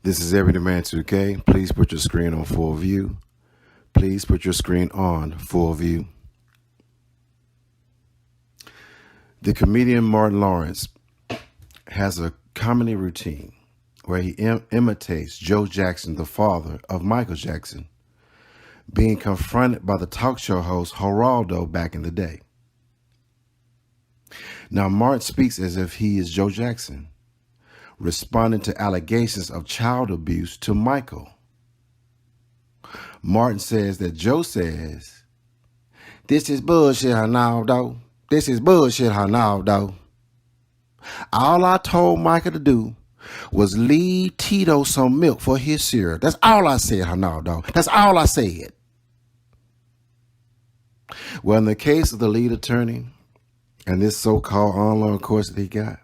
This is Everyday Man 2K. Please put your screen on full view. Please put your screen on full view. The comedian Martin Lawrence has a comedy routine where he imitates Joe Jackson, the father of Michael Jackson, being confronted by the talk show host Geraldo back in the day. Now, Martin speaks as if he is Joe Jackson, responding to allegations of child abuse to Michael. Martin says that Joe says, "This is bullshit, Ronaldo. This is bullshit, Ronaldo. All I told Michael to do was leave Tito some milk for his cereal. That's all I said, Ronaldo. That's all I said." Well, in the case of the lead attorney and this so-called online course that he got,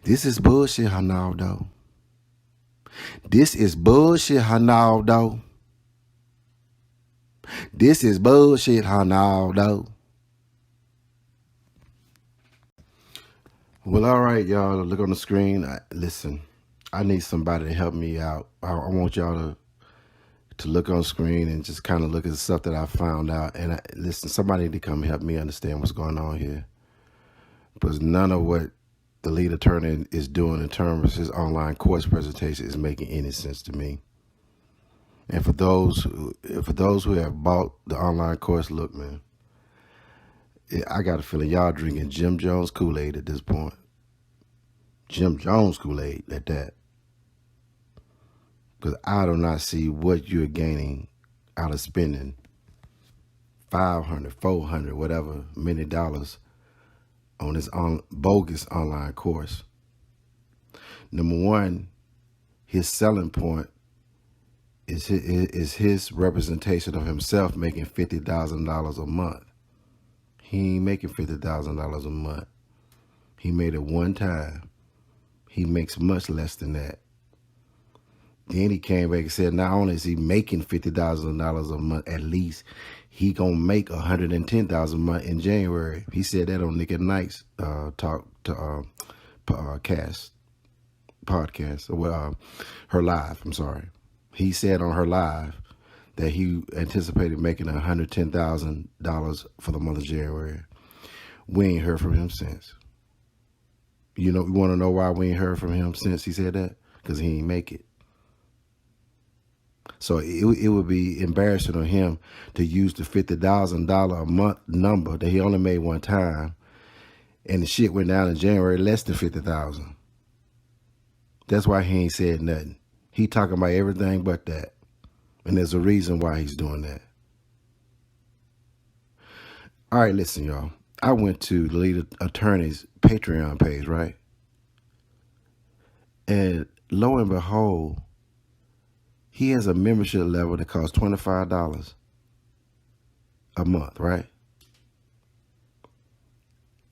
this is bullshit, Ronaldo. This is bullshit, Ronaldo. This is bullshit, Ronaldo. Well, all right, y'all. Look on the screen. Listen, I need somebody to help me out. I want y'all to look on screen and just kind of look at the stuff that I found out. And listen, somebody need to come help me understand what's going on here, because none of what the lead attorney is doing in terms of his online course presentation is making any sense to me. And for those who have bought the online course, look, man, I got a feeling y'all drinking Jim Jones Kool-Aid at this point. Jim Jones Kool-Aid at that. Because I do not see what you're gaining out of spending $500, $400, whatever, many dollars on this bogus online course. Number one, his selling point is his representation of himself making $50,000 a month. He ain't making $50,000 a month. He made it one time. He makes much less than that. Then he came back and said, not only is he making $50,000 a month, at least he gonna make $110,000 a month in January. He said that on Nick at Night's podcast, well, her live. I'm sorry. He said on her live that he anticipated making $110,000 for the month of January. We ain't heard from him since. You want to know why we ain't heard from him since he said that? Because he ain't make it. So it would be embarrassing on him to use the $50,000 a month number that he only made one time, and the shit went down in January less than $50,000. That's why he ain't said nothing. He talking about everything but that, and there's a reason why he's doing that. All right, listen, y'all. I went to the lead attorney's Patreon page, right? And lo and behold, he has a membership level that costs $25 a month, right?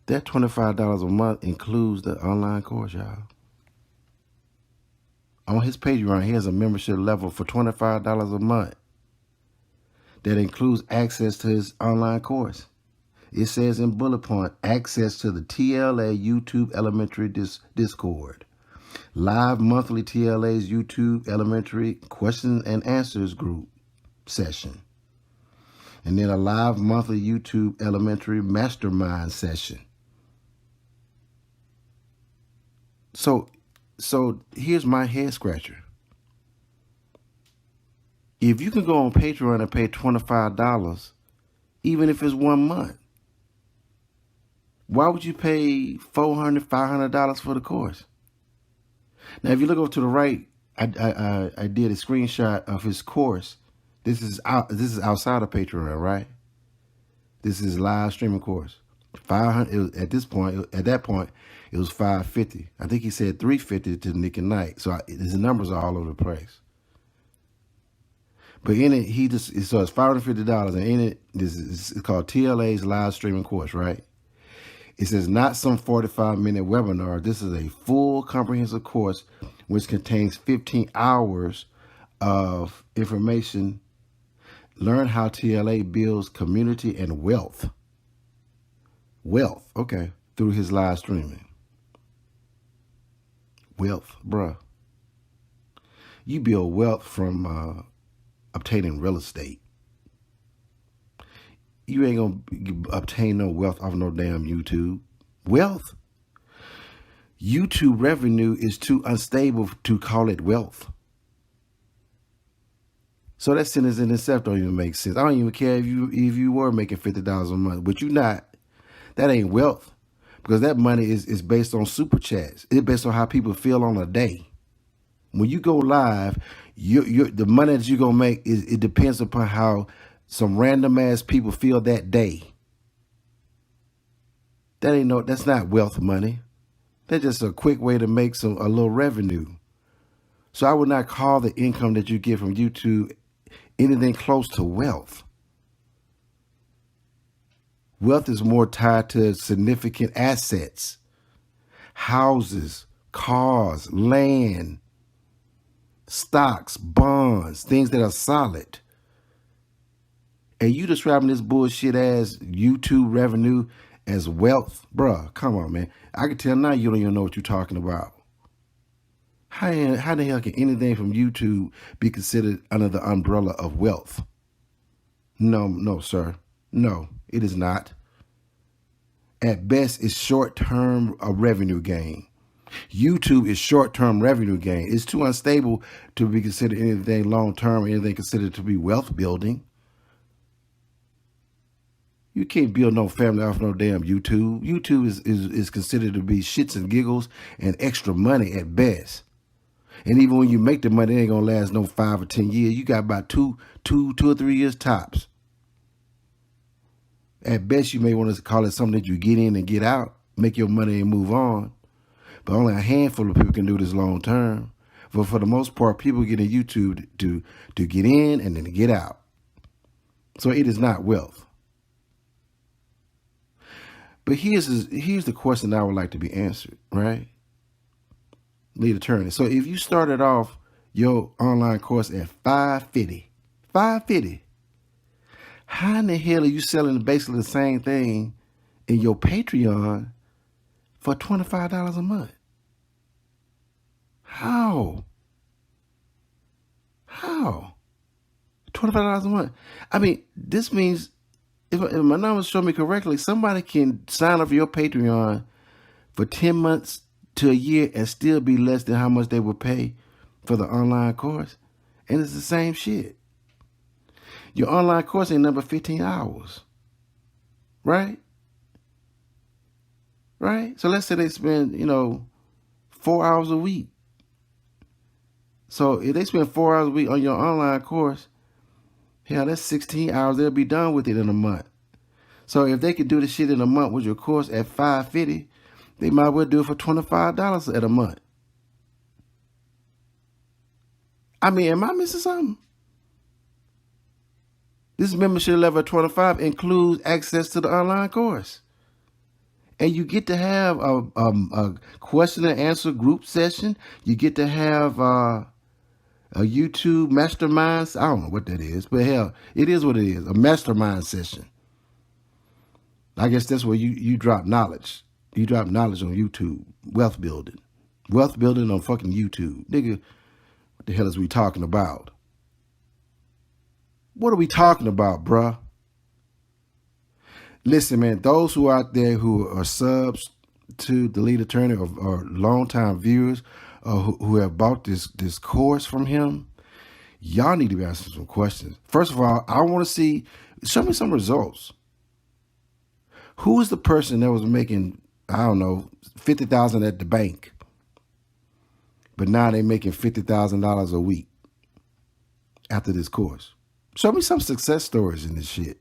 That $25 a month includes the online course, y'all. On his Patreon, he has a membership level for $25 a month that includes access to his online course. It says in bullet point, access to the TLA YouTube Elementary Discord, live monthly TLA's YouTube Elementary question and answers group session, and then a live monthly YouTube Elementary Mastermind session. So here's my head scratcher. If you can go on Patreon and pay $25, even if it's 1 month, why would you pay $400, $500 for the course? Now, if you look over to the right, I did a screenshot of his course. This is outside of Patreon, right? This is live streaming course. 500 at that point, it was $550. I think he said $350 to Nick at Night. So his numbers are all over the place. But in it, so it's $550, and in it, it's called TLA's live streaming course, right? It says, not some 45-minute webinar. This is a full comprehensive course which contains 15 hours of information. Learn how TLA builds community and wealth. Wealth, okay, through his live streaming. Wealth, bruh. You build wealth from obtaining real estate. You ain't gonna obtain no wealth off no damn YouTube. Wealth. YouTube revenue is too unstable to call it wealth. So that sentence in itself don't even make sense. I don't even care if you were making $50 a month, but you're not. That ain't wealth, because that money is based on super chats. It's based on how people feel on a day. When you go live, the money that you're gonna make it depends upon how some random ass people feel that day. That's not wealth money. That's just a quick way to make a little revenue. So I would not call the income that you get from YouTube anything close to wealth. Wealth is more tied to significant assets, houses, cars, land, stocks, bonds, things that are solid. And you describing this bullshit as YouTube revenue as wealth? Bruh, come on, man. I can tell now you don't even know what you're talking about. How the hell can anything from YouTube be considered under the umbrella of wealth? No, sir. No, it is not. At best, it's short-term revenue gain. YouTube is short-term revenue gain. It's too unstable to be considered anything long-term or anything considered to be wealth building. You can't build no family off no damn YouTube. YouTube is considered to be shits and giggles and extra money at best. And even when you make the money, it ain't gonna last no 5 or 10 years. You got about two or 3 years tops. At best, you may want to call it something that you get in and get out, make your money and move on. But only a handful of people can do this long term. But for the most part, people get in YouTube to get in and then to get out. So it is not wealth. But here's the question I would like to be answered, right? Lead attorney. So if you started off your online course at $550, how in the hell are you selling basically the same thing in your Patreon for $25 a month? How? $25 a month. I mean, this means, if my numbers show me correctly, somebody can sign up for your Patreon for 10 months to a year and still be less than how much they would pay for the online course. And it's the same shit. Your online course ain't number 15 hours. Right? So let's say they spend, 4 hours a week. So if they spend 4 hours a week on your online course, hell, that's 16 hours. They'll be done with it in a month. So if they could do the shit in a month with your course at $550, they might well do it for $25 at a month. I mean, am I missing something? This membership level at $25 includes access to the online course. And you get to have a question and answer group session. You get to have a YouTube mastermind. I don't know what that is, but hell, it is what it is, a mastermind session. I guess that's where you drop knowledge. You drop knowledge on YouTube. Wealth building. Wealth building on fucking YouTube. Nigga, what the hell is we talking about? What are we talking about, bruh? Listen, man, those who are out there who are subs to the lead attorney or longtime viewers who have bought this course from him, y'all need to be asking some questions. First of all, I want to show me some results. Who is the person that was making, I don't know, $50,000 at the bank, but now they're making $50,000 a week after this course? Show me some success stories in this shit.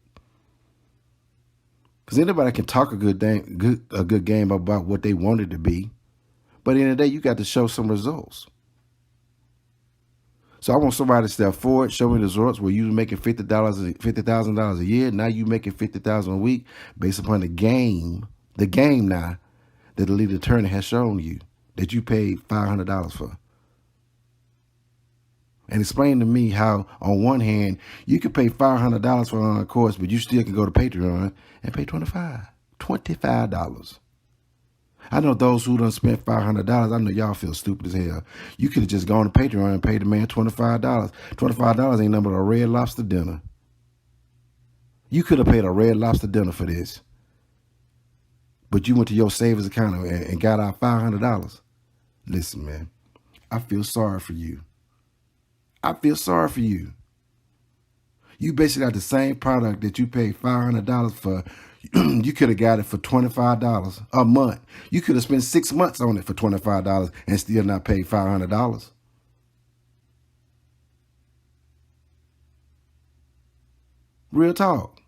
Because anybody can talk a good game about what they want it to be, but at the end of the day, you got to show some results. So I want somebody to step forward, show me the results where you were making $50,000 a year. Now you making $50,000 a week based upon the game now that the lead attorney has shown you that you paid $500 for. And explain to me how, on one hand, you could pay $500 for a course, but you still can go to Patreon and pay $25. I know those who done spent $500. I know y'all feel stupid as hell. You could have just gone to Patreon and paid the man $25. $25 ain't nothing but a Red Lobster dinner. You could have paid a Red Lobster dinner for this. But you went to your savings account and got out $500. Listen, man, I feel sorry for you. I feel sorry for you. You basically got the same product that you paid $500 for. You could have got it for $25 a month. You could have spent 6 months on it for $25 and still not paid $500. Real talk.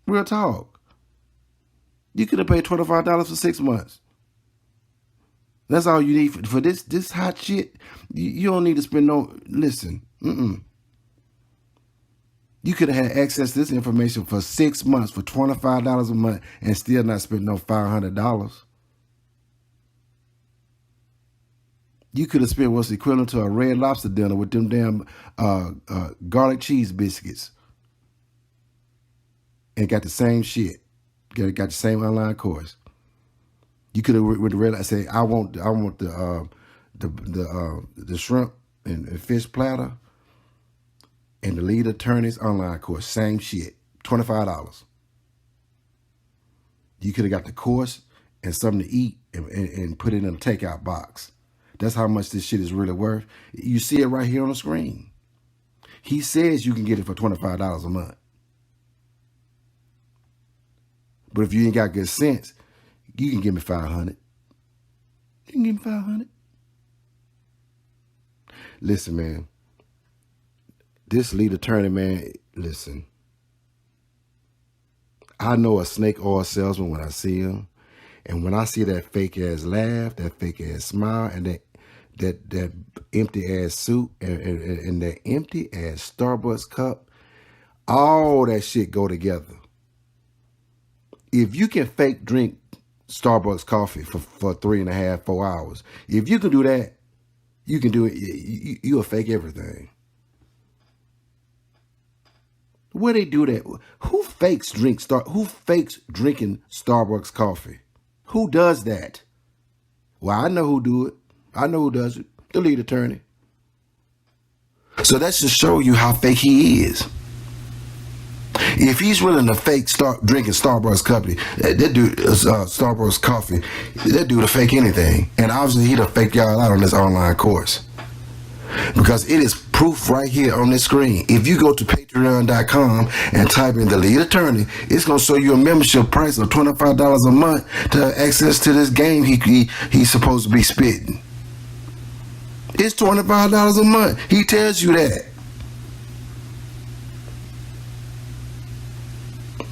Real talk. You could have paid $25 for 6 months. That's all you need for this hot shit. You don't need to spend no, listen. You could have had access to this information for 6 months for $25 a month and still not spend no $500. You could have spent what's equivalent to a Red Lobster dinner with them damn garlic cheese biscuits and got the same shit. Got the same online course. You could have with the red. I say I want the shrimp and fish platter and the lead attorney's online course. Same shit. $25. You could have got the course and something to eat and put it in a takeout box. That's how much this shit is really worth. You see it right here on the screen. He says you can get it for $25 a month. But if you ain't got good sense, you can give me $500. You can give me $500. Listen, man. This lead attorney, man, listen. I know a snake oil salesman when I see him. And when I see that fake ass laugh, that fake ass smile, and that empty ass suit and that empty ass Starbucks cup, all that shit go together. If you can fake drink Starbucks coffee for 3.5, 4 hours, if you can do that, you can do it. You'll fake everything. Where they do that? Who fakes drinking Starbucks coffee? Who does that? Well, I know who do it. I know who does it. The lead attorney. So that should show you how fake he is. If he's willing to fake start drinking Starbucks coffee, that dude Starbucks coffee, that dude will fake anything. And obviously he'll fake y'all out on this online course. Because it is proof right here on this screen. If you go to patreon.com and type in the lead attorney, it's going to show you a membership price of $25 a month to have access to this game he's supposed to be spitting. It's $25 a month. He tells you that.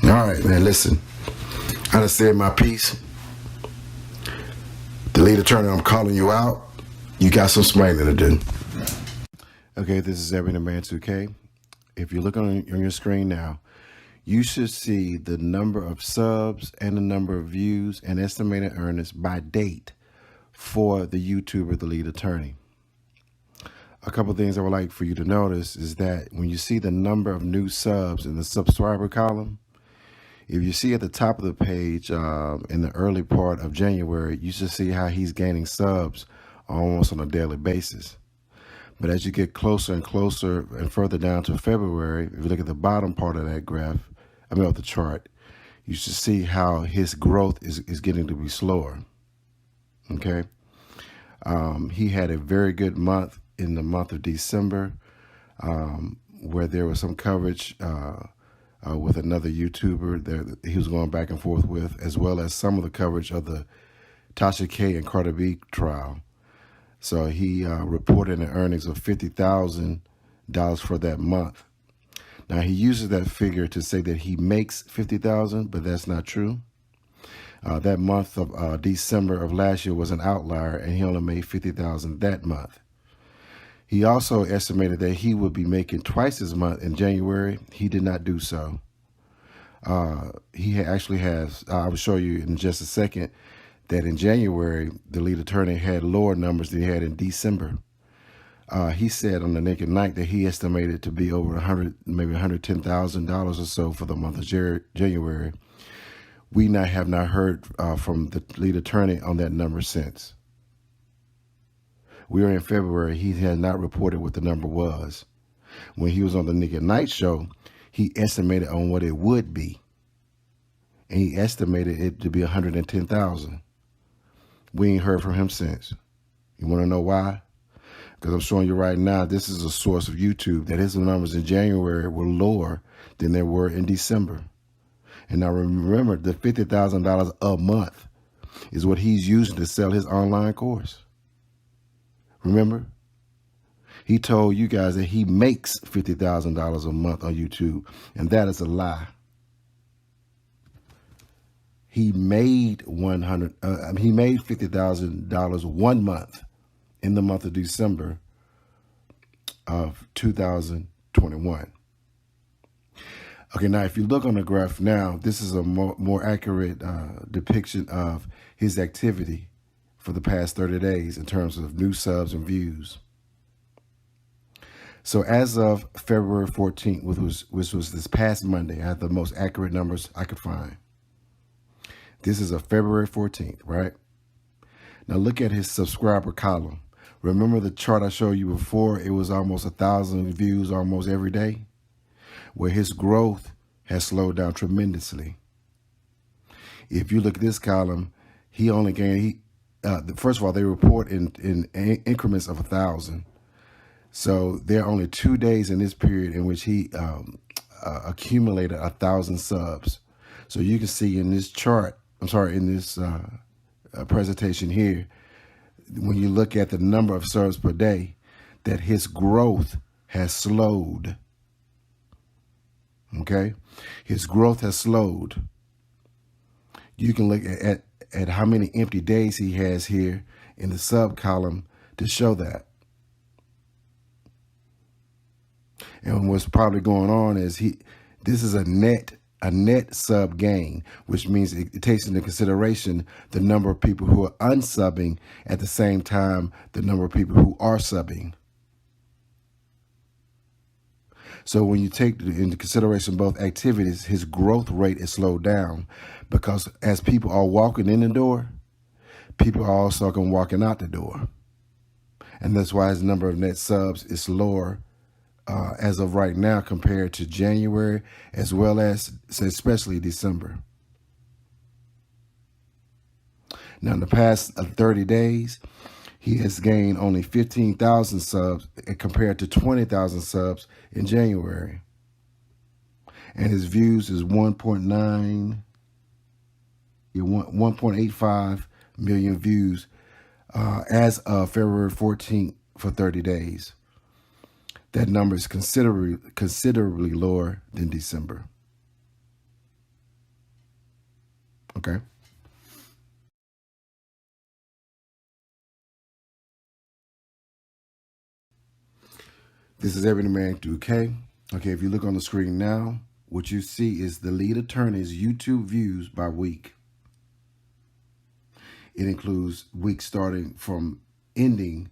All right, man, listen. I done said my piece. The lead attorney, I'm calling you out. You got some explaining to do. Okay, this is Everything Man 2K. If you look on your screen now, you should see the number of subs and the number of views and estimated earnings by date for the YouTuber, the lead attorney. A couple of things I would like for you to notice is that when you see the number of new subs in the subscriber column, if you see at the top of the page in the early part of January, you should see how he's gaining subs almost on a daily basis. But as you get closer and closer and further down to February, if you look at the bottom part of that graph, of the chart, you should see how his growth is getting to be slower. Okay. He had a very good month in the month of December, where there was some coverage with another YouTuber that he was going back and forth with, as well as some of the coverage of the Tasha K and Cardi B trial. So he reported an earnings of $50,000 for that month. Now he uses that figure to say that he makes $50,000, but that's not true. That month of December of last year was an outlier, and he only made $50,000 that month. He also estimated that he would be making twice as much in January. He did not do so. He actually has, I will show you in just a second, that in January, the lead attorney had lower numbers than he had in December. He said on the Naked Night that he estimated to be over maybe $110,000 or so for the month of January, We have not heard from the lead attorney on that number since. We are in February. He has not reported what the number was. When he was on the Nick at Night show, he estimated on what it would be. And he estimated it to be 110,000. We ain't heard from him since. You want to know why? Because I'm showing you right now, this is a source of YouTube, that his numbers in January were lower than they were in December. And now remember, the $50,000 a month is what he's using to sell his online course. Remember? He told you guys that he makes $50,000 a month on YouTube, and that is a lie. He made $50,000 1 month in the month of December of 2021. Okay, now if you look on the graph now, this is a more accurate depiction of his activity for the past 30 days in terms of new subs and views. So as of February 14th, which was this past Monday, I had the most accurate numbers I could find. This is a February 14th, right? Now look at his subscriber column. Remember the chart I showed you before? It was almost 1,000 views almost every day, where his growth has slowed down tremendously. If you look at this column, he only gained, first of all, they report in increments of 1,000. So there are only 2 days in this period in which he accumulated 1,000 subs. So you can see in this chart, in this presentation here, when you look at the number of subs per day, that his growth has slowed. Okay? His growth has slowed. You can look at how many empty days he has here in the sub column to show that. And what's probably going on is this is a net sub gain, which means it takes into consideration the number of people who are unsubbing at the same time the number of people who are subbing. So when you take into consideration both activities, his growth rate is slowed down, because as people are walking in the door, people are also walking out the door. And that's why his number of net subs is lower as of right now compared to January, as well as especially December. Now, in the past 30 days, he has gained only 15,000 subs compared to 20,000 subs in January. And his views is 1.85 million views as of February 14th for 30 days. That number is considerably lower than December. Okay. This is Everyday Man 2K. Okay, if you look on the screen now, what you see is the lead attorney's YouTube views by week. It includes weeks starting in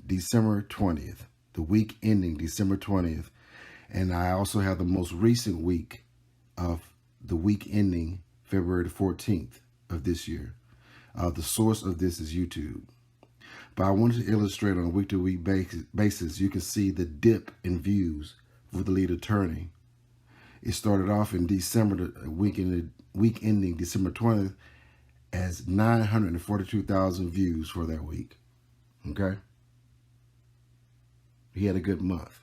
December 20th. The week ending December 20th. And I also have the most recent week of the week ending February 14th of this year. The source of this is YouTube. But I wanted to illustrate on a week-to-week basis, you can see the dip in views for the lead attorney. It started off in December, the week ending December 20th, as 942,000 views for that week. Okay? He had a good month.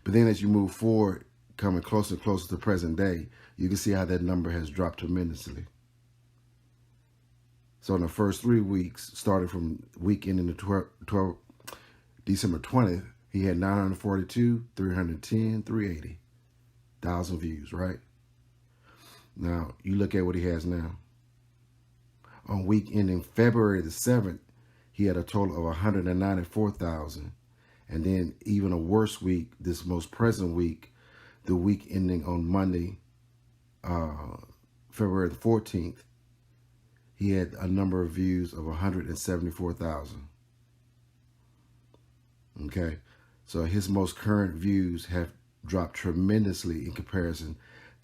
But then as you move forward, coming closer and closer to present day, you can see how that number has dropped tremendously. So in the first 3 weeks, starting from week ending the December 20th, he had 942, 310, 380,000 views, right? Now, you look at what he has now. On week ending February the 7th, he had a total of 194,000. And then even a worse week, this most present week, the week ending on Monday, February the 14th, he had a number of views of 174,000. Okay, so his most current views have dropped tremendously in comparison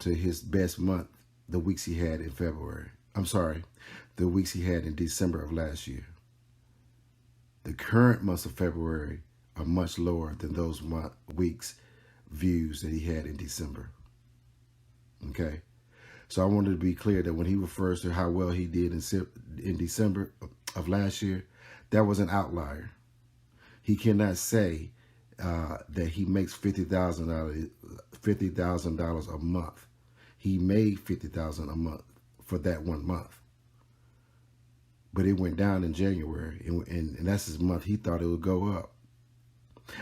to his best month, the weeks he had in February. I'm sorry, the weeks he had in December of last year. The current months of February are much lower than those weeks views that he had in December. Okay? So I wanted to be clear that when he refers to how well he did in December of last year, that was an outlier. He cannot say that he makes $50,000 a month. He made $50,000 a month for that 1 month. But it went down in January, and that's his month he thought it would go up.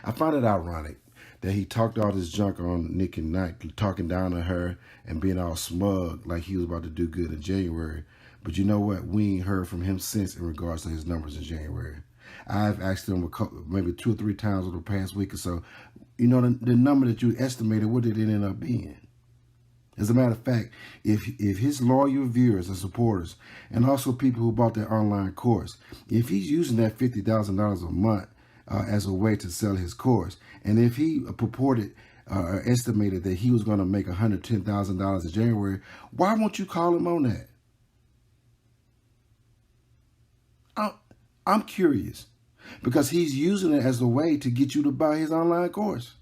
I find it ironic that he talked all this junk on Nicki Knight, talking down on her and being all smug like he was about to do good in January. But you know what? We ain't heard from him since in regards to his numbers in January. I've asked him maybe 2 or 3 times over the past week or so, you know, the number that you estimated, what did it end up being? As a matter of fact, if his loyal viewers and supporters, and also people who bought that online course, if he's using that $50,000 a month as a way to sell his course, and if he purported or estimated that he was going to make $110,000 in January, why won't you call him on that? I'm curious, because he's using it as a way to get you to buy his online course.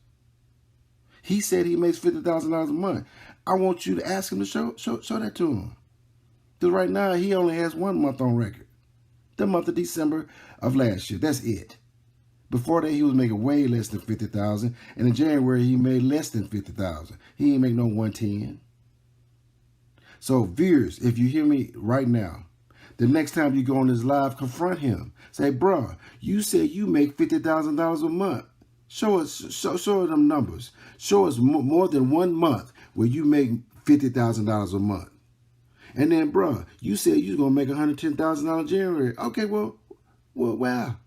He said he makes $50,000 a month. I want you to ask him to show that to him. Because right now, he only has 1 month on record. The month of December of last year. That's it. Before that, he was making way less than $50,000. And in January, he made less than $50,000. He ain't make no 110. So, viewers, if you hear me right now, the next time you go on this live, confront him. Say, bruh, you said you make $50,000 a month. Show us them numbers. Show us more than 1 month where you make $50,000 a month. And then, bruh, you said you was going to make $110,000 in January. Okay, well, wow.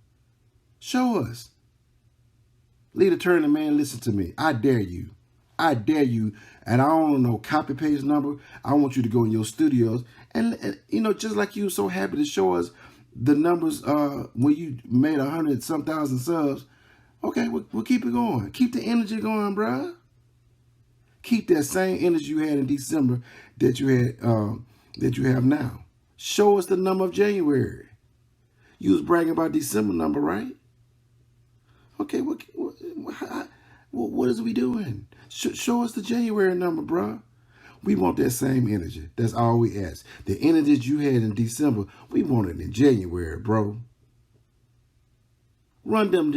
Show us. Lead attorney, man, listen to me. I dare you. I dare you. And I don't know copy paste number. I want you to go in your studios. And you know, just like you were so happy to show us the numbers when you made 100-some thousand subs. Okay, we'll keep it going. Keep the energy going, bruh. Keep that same energy you had in December that you have now. Show us the number of January. You was bragging about December number, right? Okay, what is we doing? Show us the January number, bruh. We want that same energy. That's all we ask. The energy that you had in December, we want it in January, bro. Run them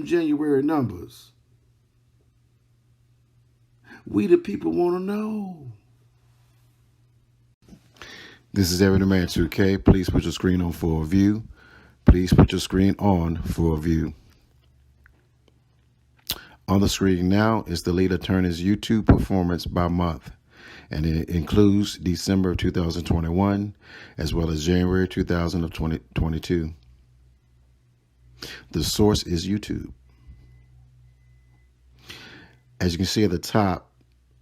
January numbers. We the people want to know. This is Everyday Man 2K. Please put your screen on for a view. Please put your screen on for a view. On the screen now is the lead attorney's YouTube performance by month, and it includes December of 2021 as well as January 2022. The source is YouTube. As you can see at the top,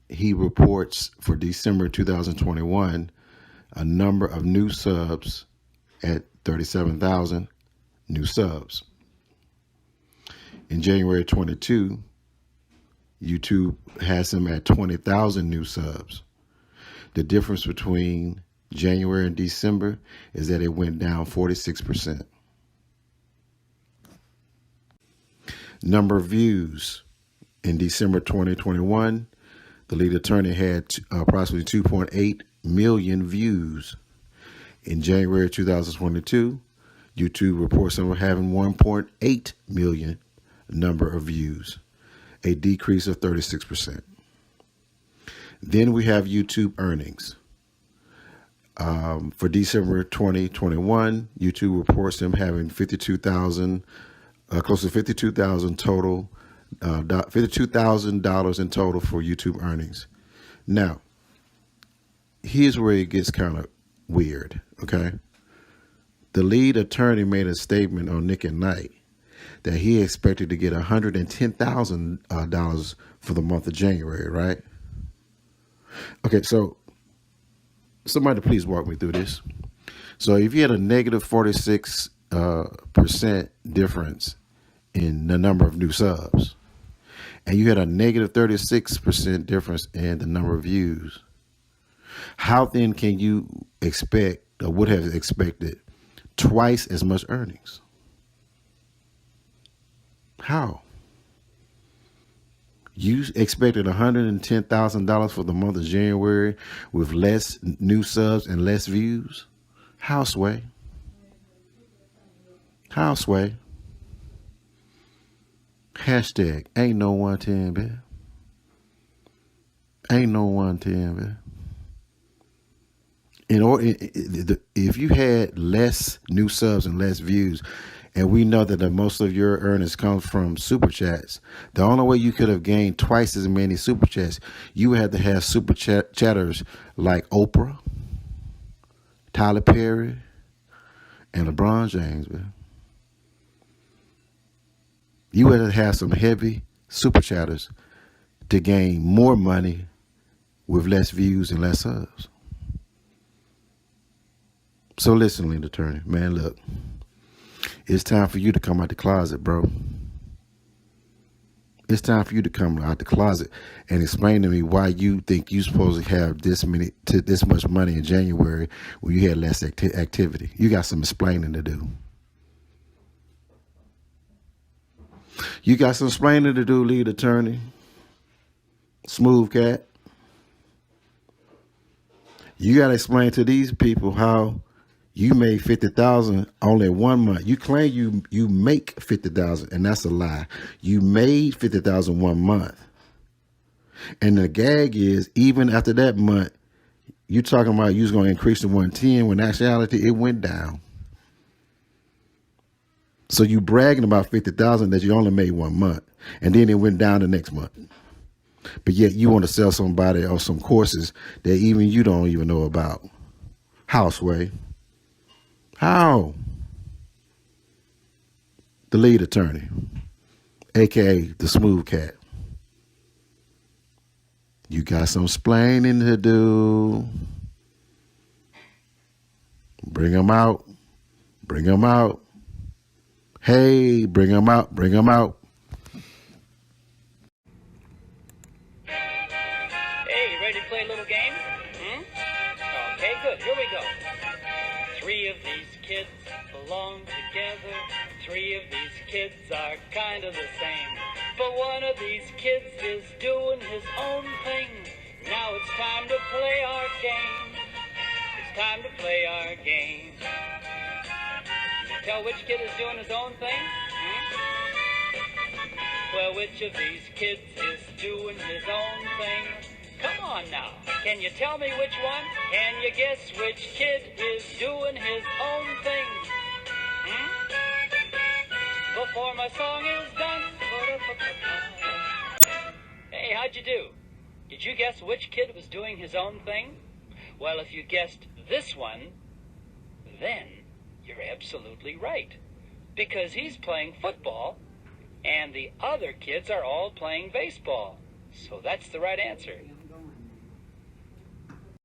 he reports for December 2021 a number of new subs at 37,000 new subs. In January 22, YouTube has him at 20,000 new subs. The difference between January and December is that it went down 46%. Number of views. In December 2021, the lead attorney had approximately 2.8 million views. In January 2022, YouTube reports him having 1.8 million number of views, a decrease of 36%. Then we have YouTube earnings. For December 2021, YouTube reports him having 52,000, close to 52,000 total, $52,000 in total for YouTube earnings. Now, here's where it gets kind of weird, okay? The lead attorney made a statement on Nick and Knight that he expected to get $110,000 for the month of January, right? Okay, so somebody please walk me through this. So if you had a negative 46% difference in the number of new subs, and you had a negative 36% difference in the number of views. How then can you expect, or would have expected, twice as much earnings? How? You expected $110,000 for the month of January with less new subs and less views? How, Sway? How, Sway? Hashtag ain't no 110, man. Ain't no 110, man. If you had less new subs and less views, and we know that most of your earnings come from super chats, the only way you could have gained twice as many super chats, you would have to have super chatters like Oprah, Tyler Perry, and LeBron James, man. You would have some heavy super chatters to gain more money with less views and less subs. So listen, Lead Attorney, man, look, it's time for you to come out the closet, bro. It's time for you to come out the closet and explain to me why you think you're supposed to have this much money in January when you had less activity. You got some explaining to do. You got some explaining to do, Lead Attorney. Smooth cat. You got to explain to these people how you made $50,000 only 1 month. You claim you make $50,000, and that's a lie. You made $50,000 1 month, and the gag is even after that month, you talking about you was going to increase to 110 when in actuality it went down. So you bragging about $50,000 that you only made 1 month, and then it went down the next month. But yet you want to sell somebody or some courses that even you don't even know about. Houseway. How? The Lead Attorney, aka the Smooth Cat. You got some explaining to do. Bring them out. Bring them out. Hey, bring them out. Bring them out. Hey, you ready to play a little game? Okay, good. Here we go. 3 of these kids belong together. 3 of these kids are kind of the same. But one of these kids is doing his own thing. Now it's time to play our game. It's time to play our game. Can you tell which kid is doing his own thing? Well, which of these kids is doing his own thing? Come on now, can you tell me which one? Can you guess which kid is doing his own thing? Before my song is done. Hey, how'd you do? Did you guess which kid was doing his own thing? Well, if you guessed this one, then you're absolutely right. Because he's playing football, and the other kids are all playing baseball. So that's the right answer.